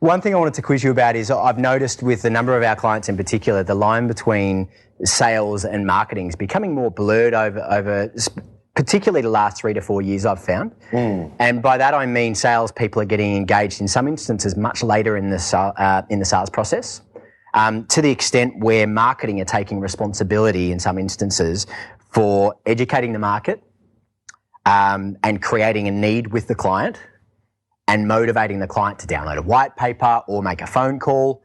One thing I wanted to quiz you about is I've noticed with a number of our clients in particular, the line between sales and marketing is becoming more blurred over particularly the last 3 to 4 years I've found. And by that I mean salespeople are getting engaged in some instances much later in the sales process, to the extent where marketing are taking responsibility in some instances for educating the market and creating a need with the client and motivating the client to download a white paper or make a phone call,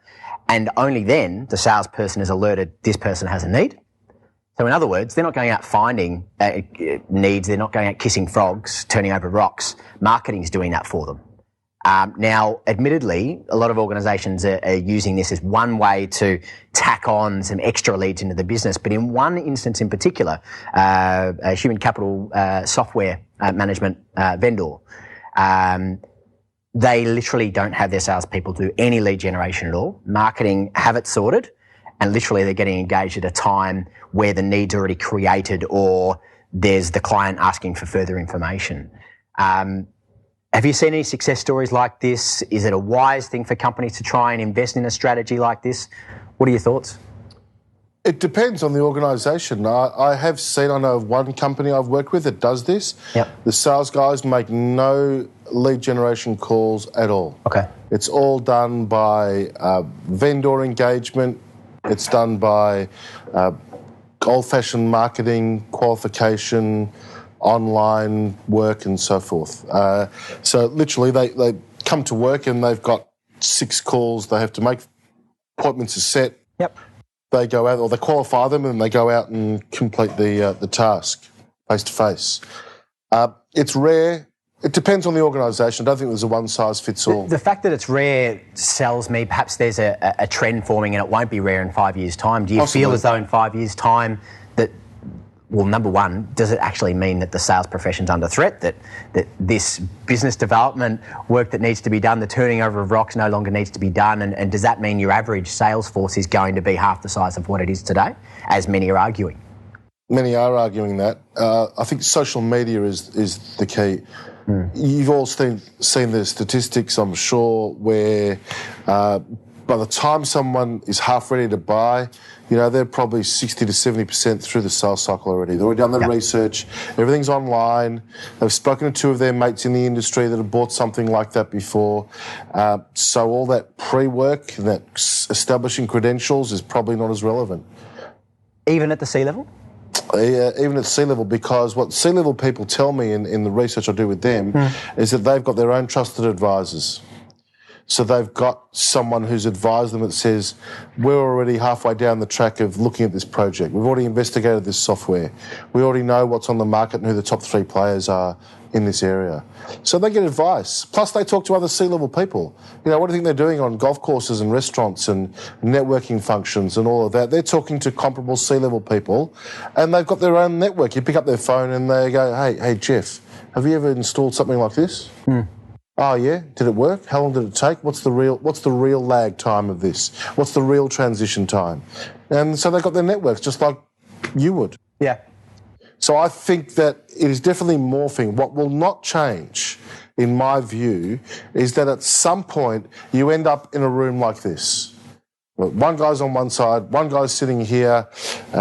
and only then the salesperson is alerted this person has a need. So in other words, they're not going out finding needs, they're not going out kissing frogs, turning over rocks. Marketing's doing that for them. Now, admittedly, a lot of organisations are using this as one way to tack on some extra leads into the business, but in one instance in particular, a human capital software management vendor, they literally don't have their salespeople do any lead generation at all. Marketing have it sorted, and literally they're getting engaged at a time where the need's already created or there's the client asking for further information. Have you seen any success stories like this? Is it a wise thing for companies to try and invest in a strategy like this? What are your thoughts? It depends on the organisation. I have seen, I know of one company I've worked with that does this. Yep. The sales guys make no lead generation calls at all. Okay. It's all done by vendor engagement. It's done by old-fashioned marketing, qualification, online work and so forth. So literally they come to work and they've got 6 calls they have to make. Appointments are set. Yep. They go out, or they qualify them, and they go out and complete the task face to face. It's rare. It depends on the organisation. I don't think there's a one-size-fits-all. The fact that it's rare sells me perhaps there's a trend forming and it won't be rare in 5 years' time. Do you feel as though in 5 years' time that, well, number one, does it actually mean that the sales profession's under threat, that this business development work that needs to be done, the turning over of rocks no longer needs to be done, and does that mean your average sales force is going to be half the size of what it is today, as many are arguing? Many are arguing that. I think social media is the key. You've all seen the statistics, I'm sure, where by the time someone is half ready to buy, they're probably 60 to 70% through the sales cycle already. They've already done the research, everything's online, they've spoken to 2 of their mates in the industry that have bought something like that before. So all that pre-work, that establishing credentials is probably not as relevant. Even at the C-level? Even at C-level, because what C-level people tell me in the research I do with them is that they've got their own trusted advisors. So they've got someone who's advised them that says, we're already halfway down the track of looking at this project. We've already investigated this software. We already know what's on the market and who the top 3 players are in this area. So they get advice. Plus they talk to other C-level people. What do you think they're doing on golf courses and restaurants and networking functions and all of that? They're talking to comparable C-level people and they've got their own network. You pick up their phone and they go, hey, Jeff, have you ever installed something like this? Oh yeah, did it work? How long did it take? What's the real lag time of this? What's the real transition time? And so they've got their networks just like you would. Yeah. So I think that it is definitely morphing. What will not change, in my view, is that at some point you end up in a room like this. One guy's on one side, one guy's sitting here,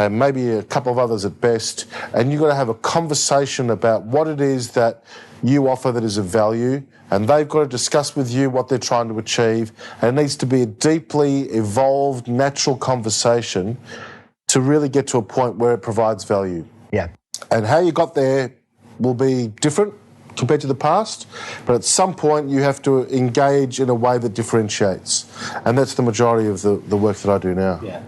maybe a couple of others at best, and you've got to have a conversation about what it is that you offer that is of value, and they've got to discuss with you what they're trying to achieve, and it needs to be a deeply evolved, natural conversation to really get to a point where it provides value. Yeah. And how you got there will be different compared to the past, but at some point you have to engage in a way that differentiates. And that's the majority of the work that I do now. Yeah.